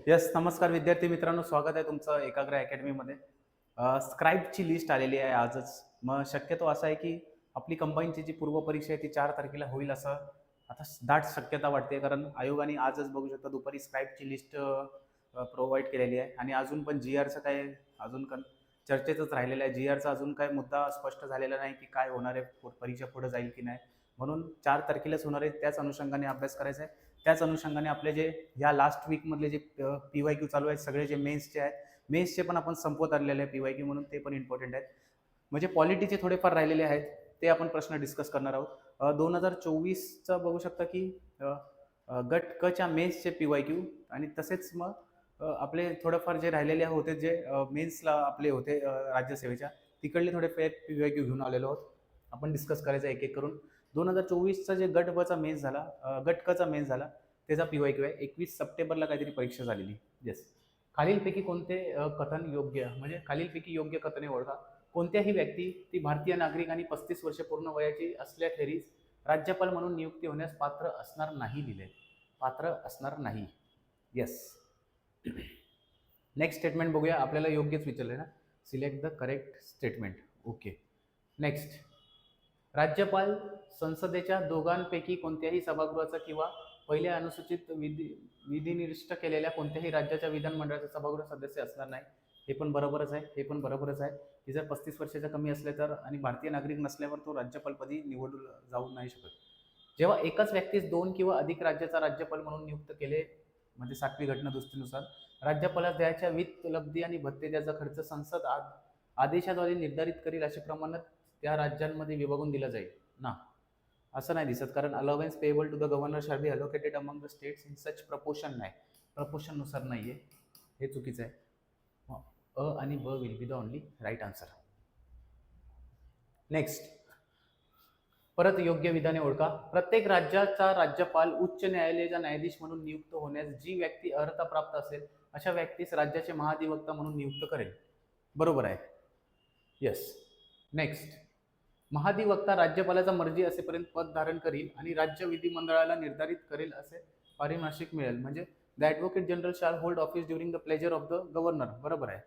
Yes, नमस्कार विद्यार्थी मित्रांनो, स्वागत आहे तुमचं एकाग्र अकॅडमीमध्ये. स्क्राईबची लिस्ट आलेली आहे आजच. मग शक्यतो असं आहे की आपली कंबाईनची जी पूर्वपरीक्षा आहे ती 4 तारखेला होईल असं आता दाट शक्यता वाटते. कारण आयोगाने आजच बघू शकता दुपारी स्क्राईबची लिस्ट प्रोव्हाईड केलेली आहे आणि अजून पण जी-आरचं काय अजून चर्चेतच राहिलेलं आहे. जी-आरचा अजून काय मुद्दा स्पष्ट झालेला नाही की काय होणार आहे, परीक्षा पुढे जाईल की नाही. म्हणून 4 तारखेलाच होणार आहे. त्याच अनुषंगाने अभ्यास करायचा आहे. त्याच अनुषंगाने आपले जे ह्या लास्ट वीकमधले जे पी-वाय-क्यू चालू आहेत सगळे जे मेन्सचे आहेत, मेन्सचे पण आपण संपवत आणलेले आहे पी-वाय-क्यू, म्हणून ते पण इम्पॉर्टंट आहेत. म्हणजे पॉलिटीचे थोडेफार राहिलेले आहेत, ते आपण प्रश्न डिस्कस करणार आहोत. 2024चं बघू शकता की अ, अ, गट क च्या मेन्सचे पी-वाय-क्यू आणि तसेच मग आपले थोडंफार जे राहिलेले होते जे मेन्सला आपले होते राज्यसेवेच्या, तिकडले थोडे पी-वाय-क्यू घेऊन आलेलो आहोत. आपण डिस्कस करायचं एक एक करून. 2024चा जे गट ब चा मेन्स झाला, गट क चा मेन्स झाला, त्याचा पी-वाय-क्यू आहे. 21 सप्टेंबरला काहीतरी परीक्षा झालेली. येस. खालीलपैकी कोणते कथन योग्य, म्हणजे खालीलपैकी योग्य कथने ओळखा. कोणत्याही व्यक्ती ती भारतीय नागरिक आणि 35 वर्षे पूर्ण वयाची असल्याखेरीज राज्यपाल म्हणून नियुक्ती होण्यास पात्र असणार नाही लिहिले. पात्र असणार नाही. येस. नेक्स्ट स्टेटमेंट बघूया. आपल्याला योग्यच विचारले ना. Select the correct statement. Okay. Next. राज्यपाल संसदेच्या दोघांपैकी कोणत्याही सभागृहाचा किंवा पहिल्या अनुसूचित विधिनिर्दिष्ट केलेल्या कोणत्याही राज्याच्या विधानमंडळाचा सभागृह सदस्य असणार नाही. हे पण बरोबरच आहे. हे पण बरोबरच आहे की जर 35 वर्षाच्या कमी असले तर आणि भारतीय नागरिक नसल्यावर तो राज्यपालपदी निवडला जाऊ नाही शकत. जेव्हा एकाच व्यक्तीस 2 किंवा अधिक राज्याचा राज्यपाल म्हणून नियुक्त केले, म्हणजे 7वी घटना दुरुस्तीनुसार राज्यपालास द्यायच्या वित्त लब्धी आणि भत्ते त्याचा खर्च संसद आदेशाद्वारे निर्धारित करील अशा प्रमाणात त्या राज्यांमध्ये विभागून दिला जाईल ना. असं नाही दिसत, कारण allowance payable to the governor shall be allocated among the states in such proportion नाही. प्रपोर्शननुसार नाही आहे, हे चुकीचं आहे. आणि ब will be the only right answer. Next. परत योग्य विधाने ओळखा. प्रत्येक राज्याचा राज्यपाल उच्च न्यायालयाचा न्यायाधीश म्हणून नियुक्त होण्यास जी व्यक्ती अर्हता प्राप्त असेल अशा व्यक्तीस राज्याचे महाधिवक्ता म्हणून नियुक्त करेल. बरोबर आहे. येस. नेक्स्ट. महाधिवक्ता राज्यपालाचा मर्जी असेपर्यंत पद धारण करील आणि राज्य विधिमंडळाला निर्धारित करेल असे पारिभाषिक मिळेल. म्हणजे the advocate general shall hold office during the pleasure of the governor. बरोबर आहे.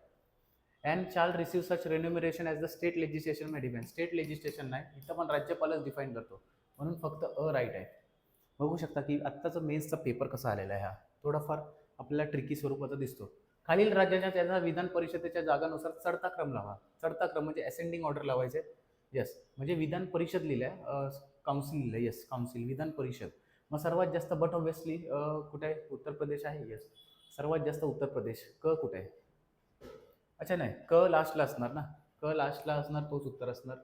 And shall receive such remuneration as the state legislation may depend. State legislation नाही, इथं पण राज्यपालच डिफाईन करतो, म्हणून फक्त राईट आहे. बघू शकता की आत्ताचा मेन्सचा पेपर कसा आलेला आहे. हा थोडाफार आपल्याला ट्रिकी स्वरूपाचा दिसतो. खालील राज्याच्या त्याचा विधान परिषदेच्या जागानुसार चढता क्रम लावा. चढता क्रम म्हणजे असेंडिंग ऑर्डर लावायचे. येस. म्हणजे विधान परिषद लिहिलंय, काउन्सिल लिहिलंय. Yes, council, Vidhan Parishad. मग सर्वात जास्त बट ऑब्वियसली कुठे आहे? उत्तर प्रदेश आहे. येस, सर्वात जास्त उत्तर प्रदेश. क कुठे आहे? अच्छा, नाही, क लास्टला असणार ना. क लास्टला असणार, तोच उत्तर असणार.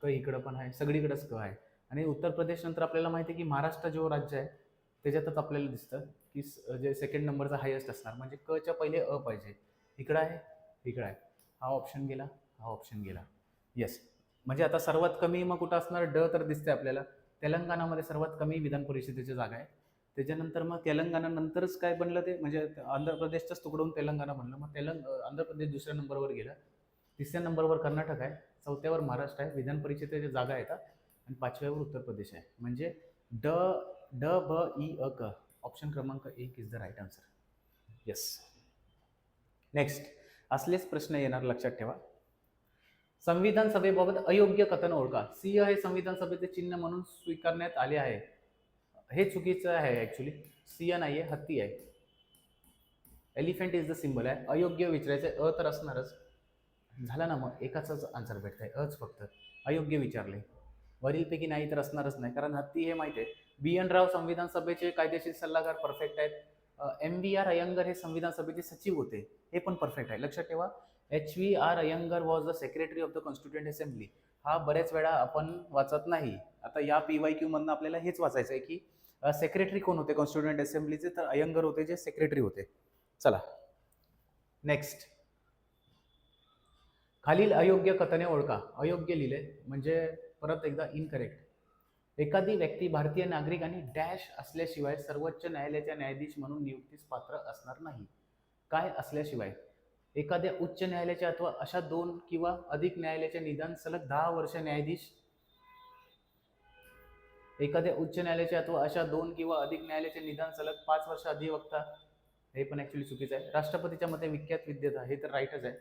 क इकडं पण आहे, सगळीकडेच क आहे. आणि उत्तर प्रदेश नंतर आपल्याला माहिती आहे की महाराष्ट्र जो राज्य आहे त्याच्यातच आपल्याला दिसतं की जे सेकंड नंबरचा हायेस्ट असणार, म्हणजे क च्या पहिले पाहिजे. इकडं आहे, इकडं आहे. हा ऑप्शन गेला, हा ऑप्शन गेला. येस. म्हणजे आता सर्वात कमी मग कुठं असणार? ड तर दिसते आपल्याला. तेलंगणामध्ये सर्वात कमी विधान परिषदेच्या जागा आहे. त्याच्यानंतर मग तेलंगणा नंतरच काय बनलं ते, म्हणजे आंध्र प्रदेशचाच तुकडून तेलंगणा बनलं. मग आंध्र प्रदेश दुसऱ्या नंबरवर गेला. तिसऱ्या नंबरवर कर्नाटक आहे. चौथ्यावर महाराष्ट्र आहे. विधान परिषदेच्या जागा येतात. आणि 5व्यावर उत्तर प्रदेश आहे. म्हणजे ड ड ब ई अ क, ऑप्शन क्रमांक 1 is the right answer. Yes. Next. असलेच प्रश्न येणार, लक्षात ठेवा. संविधान सभेबाबत अयोग्य कथन ओळखा. सिंह हे संविधान सभेचे चिन्ह म्हणून स्वीकारण्यात आले आहे. हे चुकीचं आहे. ऍक्च्युली सिंह नाहीये, हत्ती आहे. एलिफंट इज द सिम्बल आहे. अयोग्य विचारायचं, तर असणारच. झाला ना, मग एकाच आन्सर भेटतंय, फक्त. अयोग्य विचारले, वरीलपैकी नाही तर असणारच नाही, कारण हत्ती हे माहिती आहे. बी एन राव संविधान सभेचे कायदेशीर सल्लागार, परफेक्ट आहेत. एम बी आर अय्यंगर हे संविधान सभेचे सचिव होते, हे पण परफेक्ट आहे. लक्षात ठेवा, H V R Iyengar was the secretary of the constituent assembly. हा बऱ्याच वेळा आपण वाचत नाही. आता या पी-वाय-क्यू मधनं आपल्याला हेच वाचायचं आहे की सेक्रेटरी कोण होते कॉन्स्टिट्युएंट असेंब्लीचे, तर अय्यंगर होते, जे सेक्रेटरी होते. चला. नेक्स्ट. खालील अयोग्य कथने ओळखा. अयोग्य लिहिले म्हणजे परत एकदा इनकरेक्ट. एखादी व्यक्ती भारतीय नागरिक आणि डॅश असल्याशिवाय सर्वोच्च न्यायालयाच्या न्यायाधीश म्हणून नियुक्तीस पात्र असणार नाही. काय असल्याशिवाय? एखाद्या उच्च न्यायालयाच्या अथवा अशा 2 किंवा अधिक न्यायालयाच्या निदान सलग 10 वर्ष न्यायाधीश, एखाद्या उच्च न्यायालयाच्या अथवा अशा 2 किंवा अधिक न्यायालयाचे निदान सलग 5 वर्ष अधिवक्ता, हे पण ॲक्च्युली चुकीचं आहे. राष्ट्रपतीच्या मते विख्यात विद्येत हे तर राईटच आहे.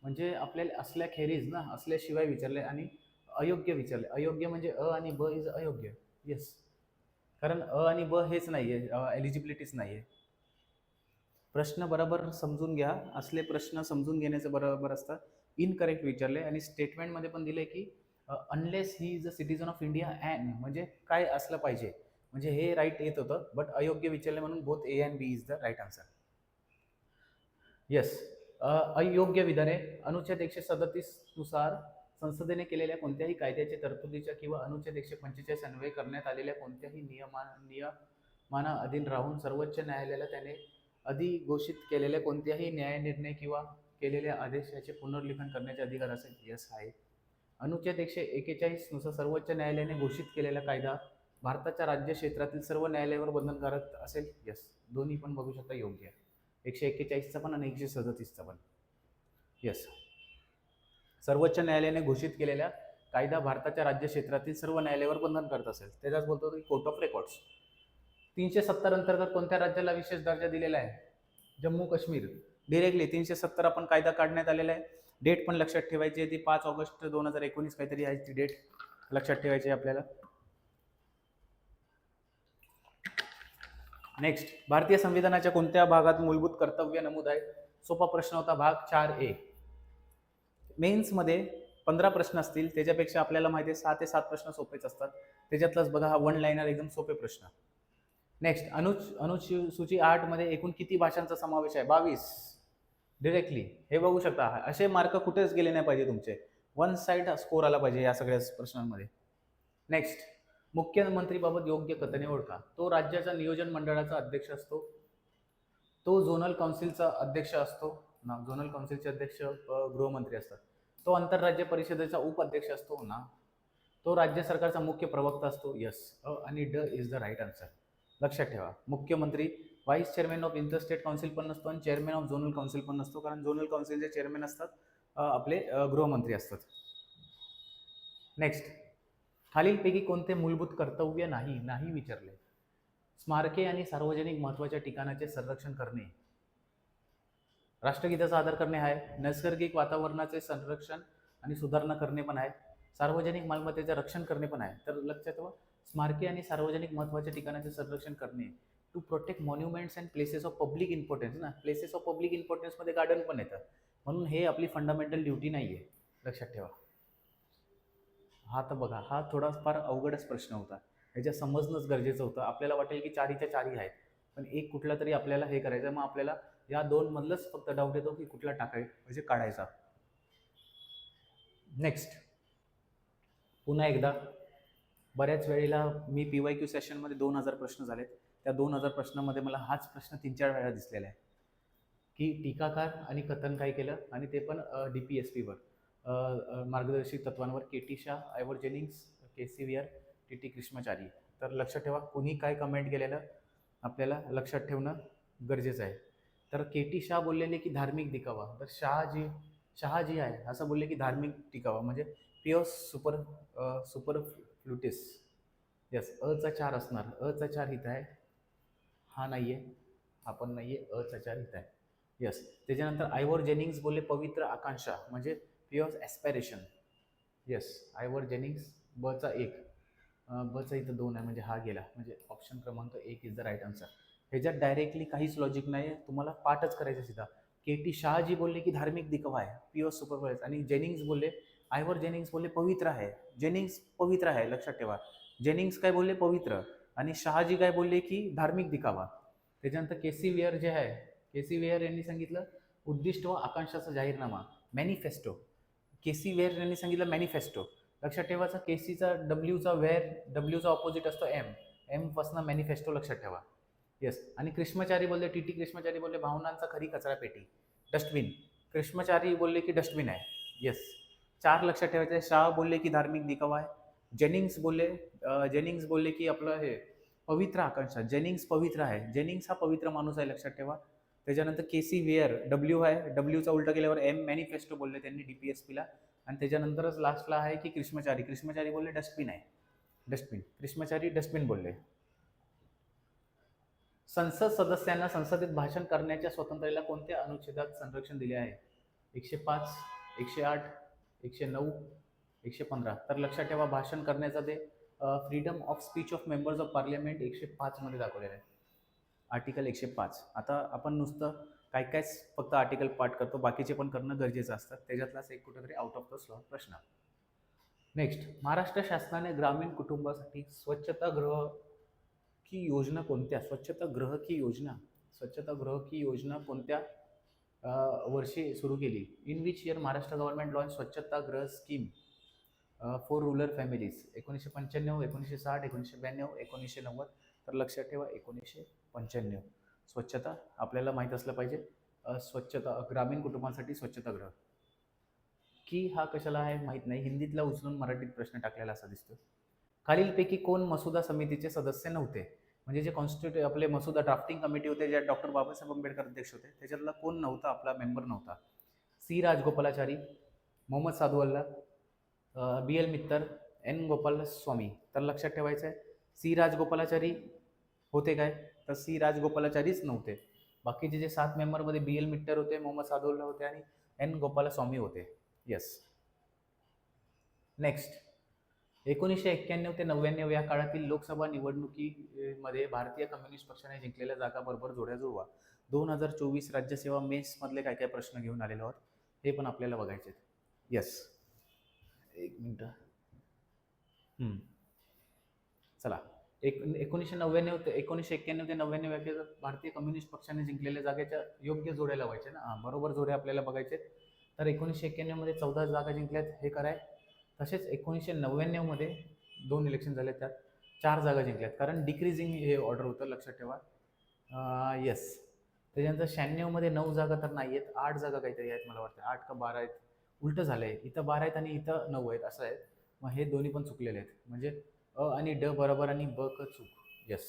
म्हणजे आपल्याला असल्याखेरीज ना, असल्याशिवाय विचारले आणि अयोग्य विचारले. अयोग्य म्हणजे अ आणि ब इज अयोग्य. येस, कारण अ आणि ब हेच नाही आहे, एलिजिबिलिटीच नाही आहे. प्रश्न बरोबर समजून घ्या. असले प्रश्न समजून घेण्याचं बरोबर असतं. इनकरेक्ट विचारले आणि स्टेटमेंटमध्ये पण दिले की unless he is a citizen of India and म्हणजे काय असलं पाहिजे, म्हणजे हे राईट येत होतं, बट अयोग्य विचारले म्हणून both A and B is the right answer. Yes. अयोग्य विधाने अनुच्छेद 137 नुसार संसदेने केलेल्या कोणत्याही कायद्याच्या तरतुदीच्या किंवा अनुच्छेद 145 अन्वये करण्यात आलेल्या कोणत्याही नियमाना अधीन राहून सर्वोच्च न्यायालयाला त्याने अधिघोषित केलेल्या कोणत्याही न्यायनिर्णय किंवा केलेल्या आदेशाचे पुनर्लिखन करण्याचे अधिकार असेल. यस आहे. अनुच्छेद 141 नुसार सर्वोच्च न्यायालयाने घोषित केलेला कायदा भारताच्या राज्य क्षेत्रातील सर्व न्यायालयावर बंधनकारक असेल. यस, दोन्ही पण बघू शकता योग्य आहे. 141चा पण आणि 137चा पण. यस, सर्वोच्च न्यायालयाने घोषित केलेल्या कायदा भारताच्या राज्य क्षेत्रातील सर्व न्यायालयावर बंधन करत असेल. त्याचाच बोलतो की कोर्ट ऑफ रेकॉर्ड्स. 370 अंतर्गत कोणत्या राज्याला विशेष दर्जा दिलेला आहे? जम्मू काश्मीर. डिरेक्टली 370 आपण कायदा काढण्यात आलेला आहे. डेट पण लक्षात ठेवायची आहे, ती 5 ऑगस्ट 2019 काहीतरी आहे ती डेट, लक्षात ठेवायची आहे आपल्याला. नेक्स्ट, भारतीय संविधानाच्या कोणत्या भागात मूलभूत कर्तव्य नमूद आहे? सोपा प्रश्न होता, भाग 4A. मेन्समध्ये 15 प्रश्न असतील, त्याच्यापेक्षा आपल्याला माहिती आहे 6 ते 7 प्रश्न सोपेच असतात. त्याच्यातलाच बघा हा वन लाईनर एकदम सोपे प्रश्न. नेक्स्ट, अनुसूची 8 मध्ये एकूण किती भाषांचा समावेश आहे? 22. डिरेक्टली हे बघू शकता. असे मार्क कुठेच गेले नाही पाहिजे तुमचे, वन साइड स्कोर आला पाहिजे या सगळ्या प्रश्नांमध्ये. नेक्स्ट, मुख्यमंत्रीबाबत योग्य कथने ओळखा. तो राज्याचा नियोजन मंडळाचा अध्यक्ष असतो, तो झोनल काउन्सिलचा अध्यक्ष असतो ना, झोनल काउन्सिलचे अध्यक्ष गृहमंत्री असतात, तो आंतरराज्य परिषदेचा उपाध्यक्ष असतो ना, तो राज्य सरकारचा मुख्य प्रवक्ता असतो. यस, अ आणि ड इज द राईट आन्सर. लक्षात ठेवा, मुख्यमंत्री vice chairman of interstate council पण नसतो आणि चेअरमॅन ऑफ झोनल काउन्सिल पण नसतो, कारण झोनल काउन्सिलचे चेअरमॅन असतात आपले गृहमंत्री असतात. नेक्स्ट, खालीलपैकी कोणते मूलभूत कर्तव्य नाही विचारले? स्मारके आणि सार्वजनिक महत्त्वाच्या ठिकाणाचे संरक्षण करणे, राष्ट्रगीताचा आदर करणे आहे, नैसर्गिक वातावरणाचे संरक्षण आणि सुधारणा करणे पण आहे, सार्वजनिक मालमत्तेचे रक्षण करणे पण आहे. तर लक्षात ठेवा, स्मारके आणि सार्वजनिक महत्त्वाच्या ठिकाणाचे संरक्षण करणे, to protect monuments and places of public importance ना, प्लेसेस ऑफ पब्लिक इम्पॉर्टन्समध्ये गार्डन पण येतात, म्हणून हे आपली फंडामेंटल ड्युटी नाही आहे. लक्षात ठेवा. हा तर बघा, हा थोडाफार अवघडच प्रश्न होता, ह्याच्या समजणंच गरजेचं होतं. आपल्याला वाटेल की चारीच्या चारी आहेत, पण एक कुठला तरी आपल्याला हे करायचं, मग आपल्याला या दोन मधलंच फक्त डाऊट येतो की कुठला म्हणजे काढायचा. नेक्स्ट, पुन्हा एकदा बऱ्याच वेळेला मी PYQ सेशनमध्ये 2000 प्रश्न झालेत, त्या 2000 प्रश्नामध्ये मला हाच प्रश्न 3-4 वेळा दिसलेला आहे की टीकाकार आणि कथन काय केलं, आणि ते पण DPSPवर मार्गदर्शक तत्वांवर. KT Shah, Ivor Jennings, KC Wheare, TT Krishnamachari. तर लक्षात ठेवा, कुणी काय कमेंट केलेलं आपल्याला लक्षात ठेवणं गरजेचं आहे. तर KT शाह बोललेले की धार्मिक दिखावा, तर शहाजी आहे असं बोलले की धार्मिक टिकावा, म्हणजे प्युअर सुपर फ्लुटिस. यस, अचा 4 असणार, अचा 4 इथं आहे, हा नाही आहे, हा पण नाही आहे, अचा 4 इथं आहे. यस, त्याच्यानंतर आयवर जेनिंग्स बोलले पवित्र आकांक्षा, म्हणजे प्युअर ॲस्पायरेशन. यस, आयवर जेनिंग्स, बचा 1, बचा इथं 2 आहे, म्हणजे हा गेला, म्हणजे ऑप्शन क्रमांक 1 इज द राईट आन्सर. ह्याच्यात डायरेक्टली काहीच लॉजिक नाही आहे, तुम्हाला पाठच करायचं सीधा. KT शहाजी बोलले की धार्मिक दिखावा आहे, प्युअर सुपरवाइज, आणि जेनिंग्स बोलले, आयवर जेनिंग्स बोलले पवित्र आहे, जेनिंग्स पवित्र आहे. लक्षात ठेवा, जेनिंग्स काय बोलले? पवित्र. आणि शहाजी काय बोलले की धार्मिक दिखावा. त्याच्यानंतर KC वियर जे आहे, KC वियर यांनी सांगितलं उद्दिष्ट व आकांक्षाचा जाहीरनामा, मॅनिफेस्टो. KC वियर यांनी सांगितलं मॅनिफेस्टो. लक्षात ठेवायचं, KCचा डब्ल्यूचा वेअर, डब्ल्यूचा ऑपोजिट असतो एम पासून मॅनिफेस्टो. लक्षात ठेवा. येस, आणि कृष्णमाचारी बोलले, TT कृष्णमाचारी बोलले भावनांचा खरी कचरा पेटी, डस्टबिन. कृष्णमाचारी बोलले की डस्टबिन आहे. येस, 4 लक्षात ठेवायचे. शाह बोलले की धार्मिक दिखावा आहे. जेनिंग्स बोलले की आपलं हे पवित्र आकांक्षा, जेनिंग्स पवित्र आहे, जेनिंग्स हा पवित्र माणूस आहे. लक्षात ठेवा. त्याच्यानंतर KC वियर, डब्ल्यू आहे, डब्ल्यूचा उलटा केल्यावर एम, मॅनिफेस्टो बोलले त्यांनी DPSPला. आणि त्याच्यानंतरच लास्टला आहे की कृष्णमाचारी बोलले डस्टबिन आहे, डस्टबिन. कृष्णमाचारी डस्टबिन बोलले. संसद सदस्यांना संसदेत भाषण करण्याच्या स्वातंत्र्याला कोणत्या अनुच्छेदात संरक्षण दिले आहे? 105, 108, 109, 115. तर लक्षात ठेवा, भाषण करण्याचा ते freedom of speech of members of parliament 105 मध्ये दाखवलेलं आहे. आर्टिकल 105. आता आपण नुसतं काय काय फक्त आर्टिकल पाठ करतो, बाकीचे पण करणं गरजेचं असतं. त्याच्यातलाच एक कुठेतरी आउट ऑफ द स्लॉट प्रश्न. नेक्स्ट, महाराष्ट्र शासनाने ग्रामीण कुटुंबासाठी स्वच्छतागृह की योजना कोणत्या? स्वच्छतागृह की योजना कोणत्या वर्षी सुरू केली? In which year Maharashtra government launch स्वच्छतागृह स्कीम फॉर रूरल फॅमिलीज? 1995, 1960, 1992, 1990. तर लक्षात ठेवा 1995. स्वच्छता आपल्याला माहीत असलं पाहिजे. स्वच्छता ग्रामीण कुटुंबांसाठी स्वच्छतागृह. की हा कशाला आहे माहीत नाही, हिंदीतला उचलून मराठीत प्रश्न टाकलेला असा दिसतो. खालीलपैकी कोण मसुदा समितीचे सदस्य नव्हते? म्हणजे जे कॉन्स्टिट्यूट आपले मसुदा ड्राफ्टिंग कमिटी होते, ज्यात डॉक्टर बाबासाहेब आंबेडकर अध्यक्ष होते, त्याच्यातला कोण नव्हता, आपला मेंबर नव्हता? सी राजगोपालाचारी, मोहम्मद साधुअल्ला, बी एल मित्तर, एन गोपाल स्वामी. तर लक्षात ठेवायचं आहे, सी राजगोपालाचारी होते काय? तर सी राजगोपालाचारीच नव्हते. बाकीचे जे 7 मेंबरमध्ये बी एल मित्तर होते, मोहम्मद साधुअल्ला होते आणि एन गोपाल स्वामी होते. येस. नेक्स्ट, 1991 ते 99 या काळातील लोकसभा निवडणुकीमध्ये भारतीय कम्युनिस्ट पक्षाने जिंकलेल्या जागाबरोबर जोड्या जुळवा. 2024 राज्यसेवा मेन्स मधले काय काय प्रश्न घेऊन आलेलो आहोत, हे पण आपल्याला बघायचे. येस, एक मिनिट. चला, 1991 ते 99 या भारतीय कम्युनिस्ट पक्षाने जिंकलेल्या जागेच्या योग्य जोड्या लावायच्या ना. बरोबर जोड्या आपल्याला बघायचे. तर 1991 मध्ये 14 जागा जिंकल्यात, हे कराय. तसेच 1999 मध्ये 2 इलेक्शन झाले, त्यात 4 जागा जिंकल्यात, कारण डिक्रीजिंग हे ऑर्डर होतं, लक्षात ठेवा. येस. त्याच्यानंतर 96 मध्ये 9 जागा तर नाही आहेत, 8 जागा काहीतरी आहेत मला वाटतं, 8 का 12 आहेत. उलटं झालं आहे, इथं 12 आहेत आणि इथं 9 आहेत असं आहे. मग हे दोन्ही पण चुकलेले आहेत, म्हणजे अ आणि ड बरोबर आणि ब क चूक. येस,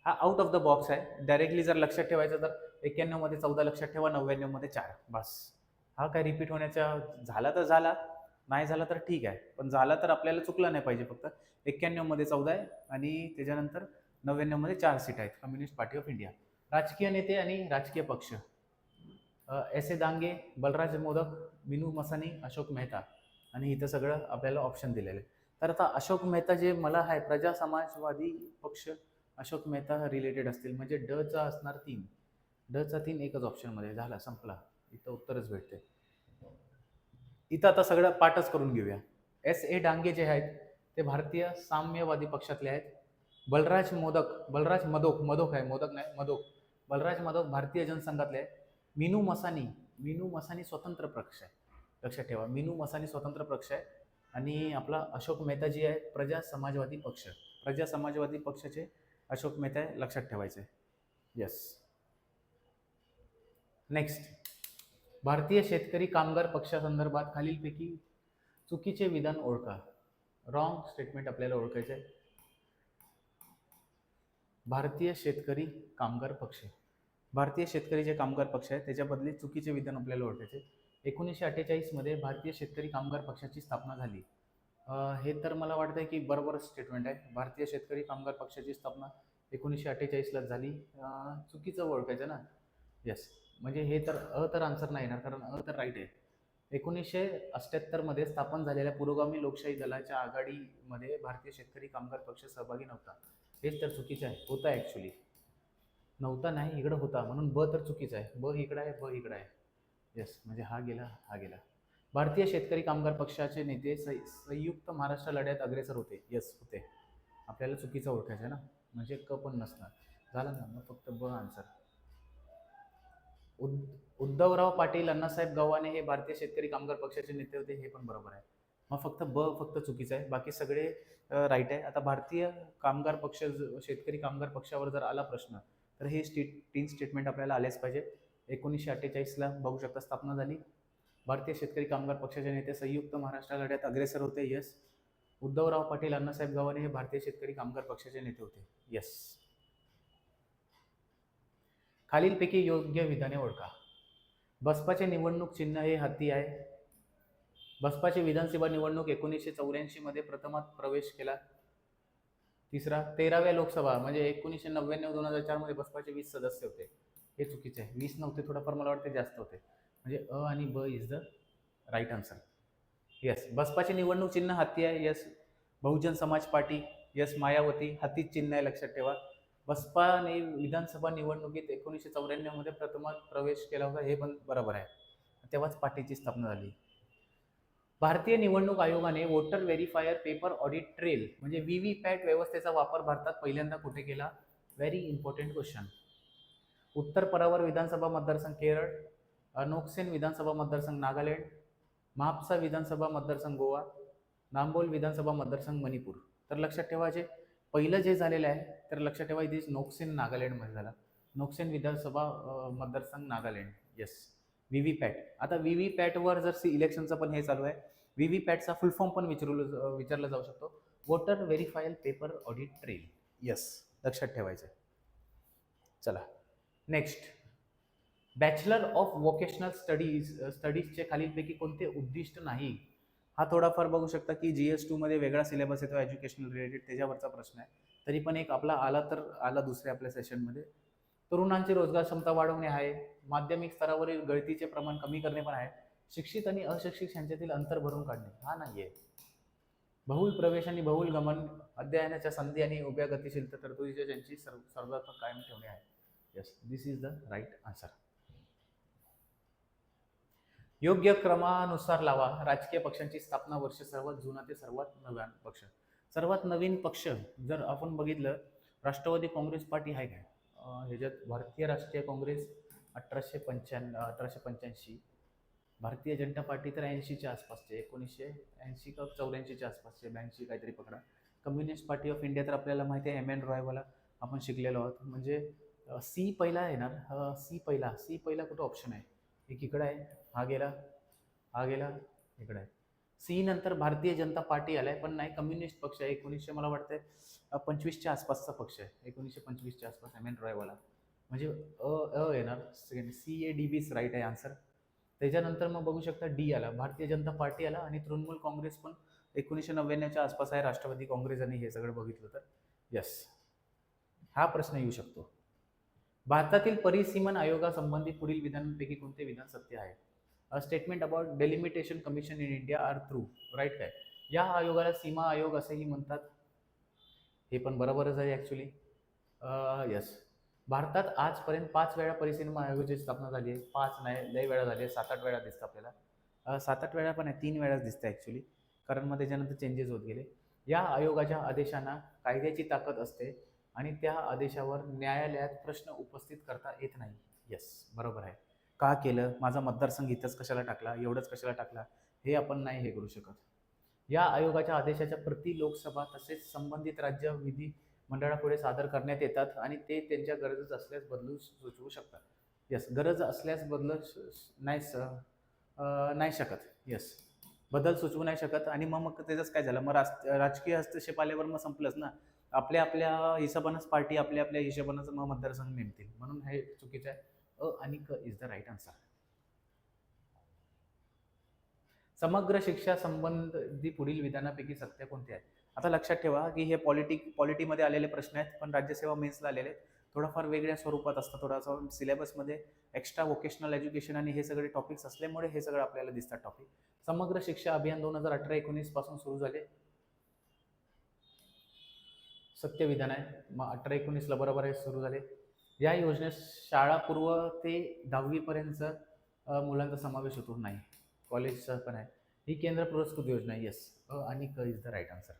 हा आउट ऑफ द बॉक्स आहे. डायरेक्टली जर लक्षात ठेवायचं तर 91 मध्ये 14 लक्षात ठेवा, 99 मध्ये 4, बस. हा काय रिपीट होण्याचा झाला तर झाला, नाही झाला तर ठीक आहे, पण झाला तर आपल्याला चुकला नाही पाहिजे. फक्त 91 मध्ये 14 आहे आणि त्याच्यानंतर 99 मध्ये 4 सीट आहेत. Communist party of India. राजकीय नेते आणि राजकीय पक्ष: एस ए दांगे, बलराज मोदक, बिनू मसानी, अशोक मेहता. आणि इथं सगळं आपल्याला ऑप्शन दिलेलं आहे. तर आता अशोक मेहता जे मला आहे, प्रजा समाजवादी पक्ष, अशोक मेहता रिलेटेड असतील, म्हणजे ड चा असणार 3. ड चा 3 एकच ऑप्शनमध्ये झाला, संपला. इथं उत्तरच भेटते. इथं आता सगळं पाठच करून घेऊया. एस ए डांगे जे आहेत ते भारतीय साम्यवादी पक्षातले आहेत. बलराज मदोक आहे, मोदक नाही, मदोक. बलराज मदोक भारतीय जनसंघातले आहेत. मिनू मसानी स्वतंत्र पक्ष आहे, लक्षात ठेवा. मिनू मसानी स्वतंत्र पक्ष आहे. आणि आपला अशोक मेहता जी आहे प्रजा समाजवादी पक्षाचे अशोक मेहता आहे, लक्षात ठेवायचे. येस. नेक्स्ट, भारतीय शेतकरी कामगार पक्षासंदर्भात खालीलपैकी चुकीचे विधान ओळखा. रॉंग स्टेटमेंट आपल्याला ओळखायचे आहे. भारतीय शेतकरी जे कामगार पक्ष आहे त्याच्याबद्दल चुकीचे विधान आपल्याला ओळखायचे. 1948 मध्ये भारतीय शेतकरी कामगार पक्षाची स्थापना झाली. हे तर मला वाटतंय की बरोबर स्टेटमेंट आहे. भारतीय शेतकरी कामगार पक्षाची स्थापना 1948 लाच झाली. चुकीचं ओळखायचं ना. येस, म्हणजे हे तर आन्सर नाही येणार, कारण तर राईट आहे. 1978 मध्ये स्थापन झालेल्या पुरोगामी लोकशाही दलाच्या आघाडीमध्ये भारतीय शेतकरी कामगार पक्ष सहभागी नव्हता. हेच तर चुकीचं आहे. होता ॲक्च्युली, नव्हता नाही, इकडं होता, म्हणून ब तर चुकीचं आहे. ब इकडं आहे, ब इकडं आहे. येस, म्हणजे हा गेला. भारतीय शेतकरी कामगार पक्षाचे नेते संयुक्त महाराष्ट्र लढ्यात अग्रेसर होते. येस, होते. आपल्याला चुकीचं ओळखायचं आहे ना, म्हणजे क पण नसणार. झालं ना, मग फक्त ब आन्सर. उद्धवराव पाटील अण्णासाहेब गव्हाणे हे भारतीय शेतकरी कामगार पक्षाचे नेते होते, हे पण बरोबर आहे. मग फक्त चुकीचं आहे, बाकी सगळे राईट आहे. आता भारतीय कामगार पक्ष, शेतकरी कामगार पक्षावर जर आला प्रश्न, तर हे 3 स्टेटमेंट आपल्याला आलेच पाहिजे. 1948 ला बघू शकता स्थापना झाली. भारतीय शेतकरी कामगार पक्षाचे नेते संयुक्त महाराष्ट्र लढ्यात अग्रेसर होते. येस. उद्धवराव पाटील अण्णासाहेब गव्हाणे हे भारतीय शेतकरी कामगार पक्षाचे नेते होते. येस. खालीलपैकी योग्य विधाने ओळखा. बसपाचे निवडणूक चिन्ह हे हत्ती आहे. बसपाची विधानसभा निवडणूक 1984 मध्ये प्रथमात प्रवेश केला. तिसरा 13व्या लोकसभा म्हणजे 1999-2004 मध्ये बसपाचे 20 सदस्य होते. हे चुकीचे आहे. 20 नव्हते, थोडंफार मला वाटते जास्त होते. म्हणजे अ आणि ब is the right answer. Yes. बसपाचे निवडणूक चिन्ह हाती आहे. Yes. Bahujan Samaj party. Yes. Mayawati हातीच चिन्ह आहे, लक्षात ठेवा. बसपाने विधानसभा निवडणुकीत 1994 मध्ये प्रथमच प्रवेश केला होता, हे पण बरोबर आहे. तेव्हाच पार्टीची स्थापना झाली. भारतीय निवडणूक आयोगाने वोटर व्हेरीफायर पेपर ऑडिट ट्रेल म्हणजे व्हीव्हीपॅट व्यवस्थेचा वापर भारतात पहिल्यांदा कुठे केला? Very important question. उत्तर परावर विधानसभा मतदारसंघ केरळ, नोक्सेन विधानसभा मतदारसंघ नागालँड, म्हापसा विधानसभा मतदारसंघ गोवा, नांबोल विधानसभा मतदारसंघ मणिपूर. तर लक्षात ठेवायचे पहिलं जे झालेलं आहे, तर लक्षात ठेवा इथे नोक्सेन नागालँडमध्ये झाला. नोक्सेन विधानसभा मतदारसंघ नागालँड. येस. व्हीव्हीपॅट. आता व्हीव्हीपॅटवर जर इलेक्शनचं पण हे चालू आहे, व्हीव्हीपॅटचा फुल फॉर्म पण विचारला जाऊ शकतो. Voter verifiable paper audit trail. Yes. लक्षात ठेवायचं. चला नेक्स्ट. बॅचलर ऑफ व्होकेशनल स्टडीजचे खालीलपैकी कोणते उद्दिष्ट नाही? हा थोडाफार बघू शकता की GS2 मध्ये वेगळा सिलेबस येतो एज्युकेशनल रिलेटेड, त्याच्यावरचा प्रश्न आहे. तरी पण एक आपला आला तर आला दुसऱ्या आपल्या सेशनमध्ये. तरुणांची रोजगार क्षमता वाढवणे आहे. माध्यमिक स्तरावरील गळतीचे प्रमाण कमी करणे पण आहे. शिक्षित आणि अशिक्षित यांच्यातील अंतर भरून काढणे हा नाहीये. बहुल प्रवेश आणि बहुल गमन, अध्ययनाच्या संधी आणि उभ्या गतिशीलता तरतुदीच्या ज्यांची सर्वात्मक कायम ठेवणे आहे. Yes. This is the right answer. योग्य क्रमानुसार लावा. राजकीय पक्षांची स्थापना वर्ष सर्वात जुना ते सर्वात नवीन पक्ष. सर्वात नवीन पक्ष जर आपण बघितलं, राष्ट्रवादी काँग्रेस पार्टी आहे काय ह्याच्यात? भारतीय राष्ट्रीय काँग्रेस 1885, भारतीय जनता पार्टी तर 80च्या आसपासचे, 1980 का 84च्या आसपासचे, 82 काहीतरी पकडा. कम्युनिस्ट पार्टी ऑफ इंडिया तर आपल्याला माहिती आहे, MN रॉयवाला आपण शिकलेलो आहोत. म्हणजे सी पहिला येणार. सी पहिला कुठं ऑप्शन आहे? एक इकडं आहे, हा गेला इकडे आहे. सी नंतर भारतीय जनता पार्टी आलाय, पण नाही, कम्युनिस्ट पक्ष आहे. 1900 मला वाटतंय 25च्या आसपासचा पक्ष आहे, 1925च्या आसपास. MN रॉयवाला म्हणजे येणार. सेकंड CADB's राईट आहे आन्सर. त्याच्यानंतर मग बघू शकता डी आला, भारतीय जनता पार्टी आला, आणि तृणमूल काँग्रेस पण 1999च्या आसपास आहे. राष्ट्रवादी काँग्रेस आणि हे सगळं बघितलं तर यस, हा प्रश्न येऊ शकतो. भारतातील परिसीमन आयोगासंबंधी पुढील विधानांपैकी कोणते विधान सत्य आहे? Statement about delimitation commission in India are true. Right काय? या आयोगाला सीमा आयोग असेही म्हणतात. हे पण बरोबरच आहे ॲक्च्युली. यस. भारतात आजपर्यंत 5 वेळा परिसीमा आयोगाची स्थापना झाली आहे. 5 नाही, लय वेळा झाली आहे. 7-8 वेळा दिसतं आपल्याला. 7-8 वेळा पण आहे, 3 वेळाच दिसतं ॲक्च्युली, कारण मग त्याच्यानंतर चेंजेस होत गेले. या आयोगाच्या आदेशांना कायद्याची ताकद असते आणि त्या आदेशावर न्यायालयात प्रश्न उपस्थित करता येत नाही. येस, बरोबर आहे. का केलं? माझा मतदारसंघ इथंच कशाला टाकला? एवढंच कशाला टाकला? हे आपण नाही हे करू शकत. या आयोगाच्या आदेशाच्या प्रति लोकसभा तसेच संबंधित राज्य विधी मंडळापुढे सादर करण्यात येतात आणि ते त्यांच्या गरज असल्यास बदलू सुचवू शकतात. येस, गरज असल्यास नाही शकत. येस, बदल सुचवू नाही शकत. आणि मग त्याचंच काय झालं? मग राजकीय हस्तक्षेप आल्यावर मग संपलंच ना. आपल्या आपल्या हिशोबानंच पार्टी आपल्या आपल्या हिशोबानंच मग मतदारसंघ नेमतील. म्हणून हे चुकीचं आहे. आणि क इज द राईट आन्सर. समग्र शिक्षा संबंधी पुढील विधानापैकी सत्य कोणते आहे? आता लक्षात ठेवा की हे पॉलिटीमध्ये आलेले प्रश्न आहेत, पण राज्यसेवा मेन्सला आलेले आहेत. थोडाफार वेगळ्या स्वरूपात असतं. थोडासा सिलेबसमध्ये एक्स्ट्रा व्होकेशनल एज्युकेशन आणि हे सगळे टॉपिक्स असल्यामुळे हे सगळं आपल्याला दिसतात टॉपिक. समग्र शिक्षा अभियान 2018-19 पासून सुरू झाले. सत्य विधान आहे. मग 18-19ला बरोबर आहे, सुरू झाले. या योजनेत शाळा पूर्व ते 10वी पर्यंत मुलांचा समावेश होतो. नाही, कॉलेजचा पण आहे. ही केंद्र पुरस्कृत योजना आहे. येस, आणि क is the right answer.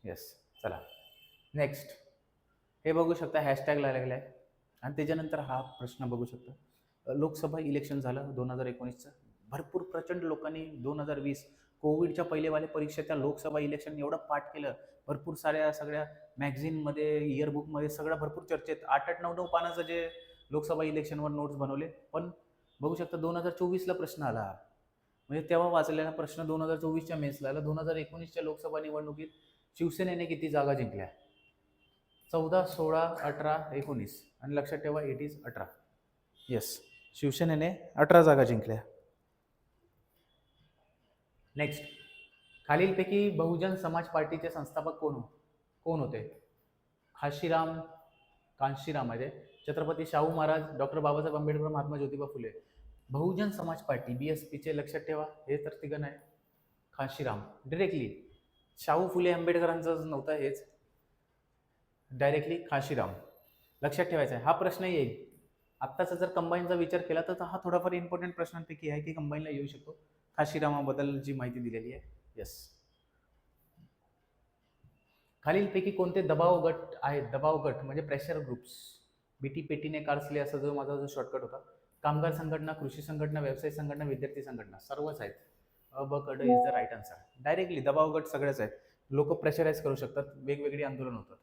Yes. चला नेक्स्ट. हे बघू शकता, हॅशटॅग लागलेला आहे. आणि त्याच्यानंतर हा प्रश्न बघू शकता. लोकसभा इलेक्शन झालं 2019चं. भरपूर प्रचंड लोकांनी 2020 कोविडच्या पहिलेवाल्या परीक्षा त्या लोकसभा इलेक्शन एवढं पाठ केलं. भरपूर सगळ्या मॅगझिनमध्ये, इयरबुकमध्ये सगळं भरपूर चर्चेत 8-8, 9-9 पानाचं जे लोकसभा इलेक्शनवर नोट्स बनवले. पण बघू शकता 2024ला प्रश्न आला. म्हणजे तेव्हा वाचलेला प्रश्न 2024च्या मेन्सला आला. 2019च्या लोकसभा निवडणुकीत शिवसेनेने किती जागा जिंकल्या? 14, 16, 18, 19. आणि लक्षात ठेवा, इट इज 18. येस, शिवसेनेने 18 जागा जिंकल्या. नेक्स्ट. खालीलपैकी बहुजन समाज पार्टीचे संस्थापक कोण? कोण होते? काशीराम आहे छत्रपती शाहू महाराज, डॉक्टर बाबासाहेब आंबेडकर, महात्मा ज्योतिबा फुले. बहुजन समाज पार्टी BSPचे लक्षात ठेवा, हे तर तिघं आहे. काशीराम डिरेक्टली, शाहू फुले आंबेडकरांचं नव्हतं, हेच डायरेक्टली काशीराम. लक्षात ठेवायचा आहे, हा प्रश्न येईल. आत्ताचा जर कंबाईनचा विचार केला तर हा थोडाफार इम्पॉर्टंट प्रश्नांपैकी आहे की कंबाईनला येऊ शकतो. काशीरामाबद्दल जी माहिती दिलेली आहे. येस. खालीलपैकी कोणते दबाव गट आहेत? दबाव गट म्हणजे प्रेशर ग्रुप्स. BT पेटीने कार्सले असा जो माझा जो शॉर्टकट होता. कामगार संघटना, कृषी संघटना, व्यवसाय संघटना, विद्यार्थी संघटना, सर्वच आहेत. ब क ड is the right answer. Directly दबाव गट सगळेच आहेत. लोक प्रेशराईज करू शकतात, वेगवेगळी आंदोलन होतात.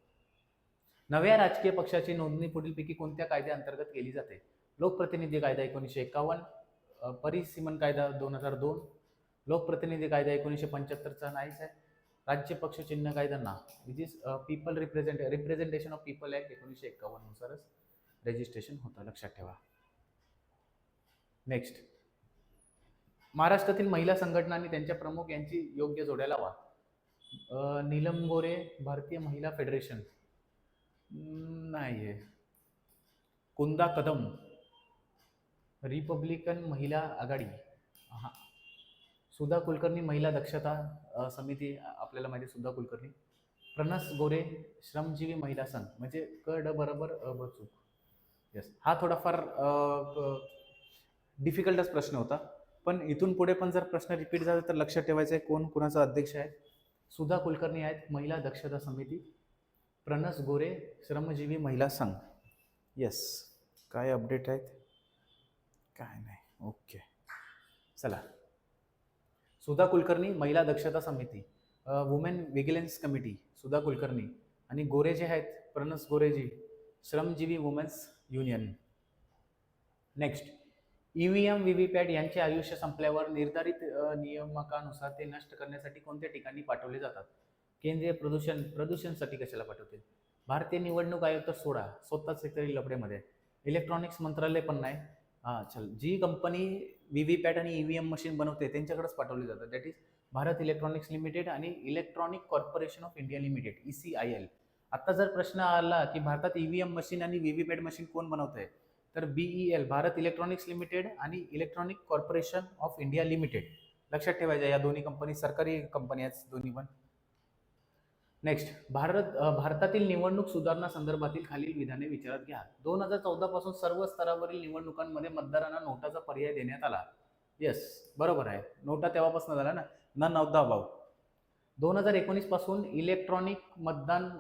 नव्या राजकीय पक्षाची नोंदणी पुढीलपैकी कोणत्या कायद्याअंतर्गत केली जाते? लोकप्रतिनिधी कायदा 1951, परिसीमन कायदा 2002, लोकप्रतिनिधी कायदा 1975चा नाहीच आहे. राज्य पक्ष चिन्ह कायदा ना, which is people representation of people act 1951 नुसारच रजिस्ट्रेशन होतं, लक्षात ठेवा. नेक्स्ट, महाराष्ट्रातील महिला संघटना आणि त्यांच्या प्रमुख यांची योग्य जोड्या लावा. नीलम गोरे, भारतीय महिला फेडरेशन नाही आहे. कुंदा कदम, रिपब्लिकन महिला आघाडी. हा. सुधा कुलकर्णी, महिला दक्षता समिती, आपल्याला माहिती आहे सुधा कुलकर्णी. प्रणस गोरे, श्रमजीवी महिला संघ, म्हणजे क ड बरोबर ब चूक. येस, हा थोडाफार डिफिकल्टच प्रश्न होता, पण इथून पुढे पण जर प्रश्न रिपीट झाला तर लक्षात ठेवायचं आहे कोण कुणाचा अध्यक्ष आहे. सुधा कुलकर्णी आहेत, महिला दक्षता समिती. प्रणस गोरे, श्रमजीवी महिला संघ. येस, काय अपडेट आहेत? काय नाही. ओके, चला. सुधा कुलकर्णी, महिला दक्षता समिती. Women vigilance committee, Sudha Kulkarni. आणि गोरे जे आहेत, प्रणस गोरेजी, Shramjivi women's union. Next, EVM VVPAT यांचे आयुष्य संपल्यावर निर्धारित नियामकानुसार ते नष्ट करण्यासाठी कोणत्या ठिकाणी पाठवले जातात? केंद्रीय प्रदूषणसाठी कशाला पाठवते? भारतीय निवडणूक आयोग तर सोडा, स्वतःच एकतरी लफडेमध्ये. इलेक्ट्रॉनिक्स मंत्रालय पण नाही. चल, जी कंपनी VVPAT आणि EVM मशीन बनवते त्यांच्याकडेच पाठवले जातात, that is Bharat electronics limited आणि electronic corporation of India limited, ECIL. आता जर प्रश्न आला की भारतात EVM मशीन आणि VVPAT मशीन कोण बनवतंय, तर BEL, भारत इलेक्ट्रॉनिक्स लिमिटेड आणि electronic corporation of India limited. लक्षात ठेवायचं, या दोन्ही कंपनी सरकारी कंपनी आहेत दोन्ही पण. नेक्स्ट, भारतातील निवडणूक सुधारणा संदर्भातील खालील विधाने विचारात घ्या. 2014 पासून सर्व स्तरावरील निवडणुकांमध्ये मतदारांना नोटाचा पर्याय देण्यात आला. येस, बरोबर आहे, नोटा तेव्हापासून झाला ना, नन ऑफ द अबाव. 2019 पासून इलेक्ट्रॉनिक मतदान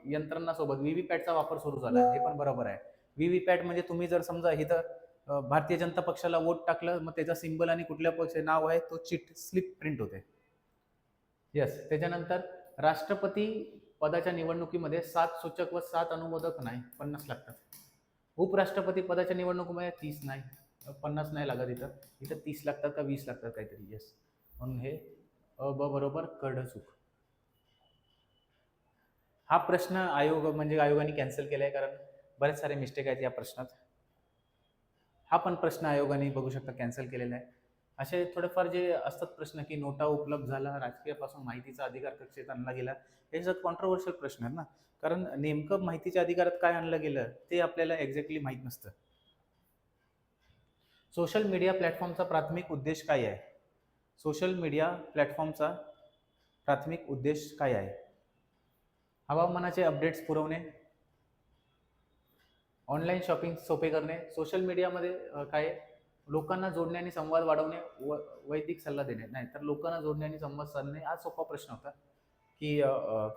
यंत्रणासोबत VVPATचा वापर सुरू झाला, हे पण बरोबर आहे. VVPAT म्हणजे तुम्ही जर समजा इथं भारतीय जनता पक्षाला वोट टाकलं, मग त्याचा सिंबल आणि कुठल्या पक्षाचे नाव आहे तो चिट स्लिप प्रिंट होते. येस, त्याच्यानंतर राष्ट्रपती पदाच्या निवडणुकीमध्ये 7 सूचक व 7 अनुमोदक नाही, 50 लागतात. उपराष्ट्रपती पदाच्या निवडणुकीमध्ये 30 नाही, 50 नाही लागत. इथं 30 लागतात का 20 लागतात काहीतरी. येस, म्हणून हे बरोबर कड चूक. हा प्रश्न आयोगाने कॅन्सल केलाय, कारण बरेच सारे मिस्टेक आहेत या प्रश्नात. हा पण प्रश्न आयोगाने बघू शकता कॅन्सल केलेला आहे. असे थोडेफार जे असतात प्रश्न की नोटा उपलब्ध झाला, राजकीयापासून माहितीचा अधिकार कक्षेत आणला गेला, हे सगळं कॉन्ट्रोवर्शियल प्रश्न आहेत ना, कारण नेमकं माहितीच्या अधिकारात काय आणलं गेलं ते आपल्याला एक्झॅक्टली माहीत नसतं. सोशल मीडिया प्लॅटफॉर्मचा प्राथमिक उद्देश काय आहे? सोशल मीडिया प्लॅटफॉर्मचा प्राथमिक उद्देश काय आहे? हवामानाचे अपडेट्स पुरवणे, ऑनलाईन शॉपिंग सोपे करणे, सोशल मीडियामध्ये काय लोकांना जोडणे आणि संवाद वाढवणे, वैदिक सल्ला देणे. नाही तर लोकांना जोडणे आणि संवाद साधणे, हा सोपा प्रश्न होता की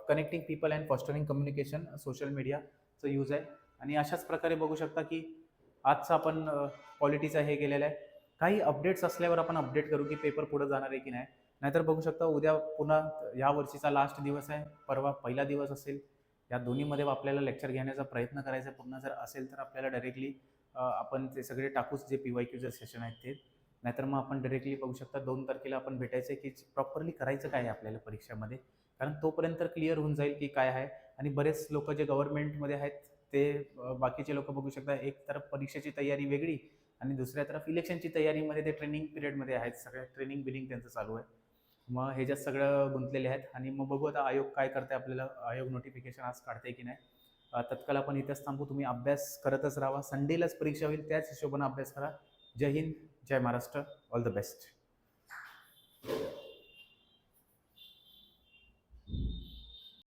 connecting people and fostering communication social मीडियाचं यूज आहे. आणि अशाच प्रकारे बघू शकता की आजचा आपण पॉलिटीचा हे केलेला आहे. काही अपडेट्स असल्यावर आपण अपडेट करू की पेपर पुढे जाणार आहे की नाही. नाहीतर बघू शकता उद्या पुन्हा या वर्षीचा लास्ट दिवस आहे, परवा पहिला दिवस असेल. या दोन्हीमध्ये आपल्याला लेक्चर घेण्याचा प्रयत्न करायचा. पुन्हा जर असेल तर आपल्याला डायरेक्टली आपण ते सगळे टाकूच जे PYQ जे सेशन आहेत ते. नाहीतर मग आपण डायरेक्टली बघू शकता 2 तारखेला आपण भेटायचं की प्रॉपरली करायचं काय आहे आपल्याला परीक्षामध्ये, कारण तोपर्यंत क्लिअर होऊन जाईल की काय आहे. आणि बरेच लोक जे गव्हर्नमेंटमध्ये आहेत ते बाकीचे लोक बघू शकता, एक तरफ परीक्षेची तयारी वेगळी आणि दुसऱ्या तरफ इलेक्शनची तयारीमध्ये ते ट्रेनिंग पिरियडमध्ये आहेत, सगळ्या ट्रेनिंग बिलिंग त्यांचं चालू आहे. मग ह्याच्यात सगळं गुंतलेले आहेत आणि मग बघू आता आयोग काय करते, आपल्याला आयोग नोटिफिकेशन आज काढते की नाही. तत्काल आपण इथंच थांबू. तुम्ही अभ्यास करतच राहा. संडेलाच परीक्षा होईल, त्याच हिशोबाने अभ्यास करा. जय हिंद, जय महाराष्ट्र, ऑल द बेस्ट.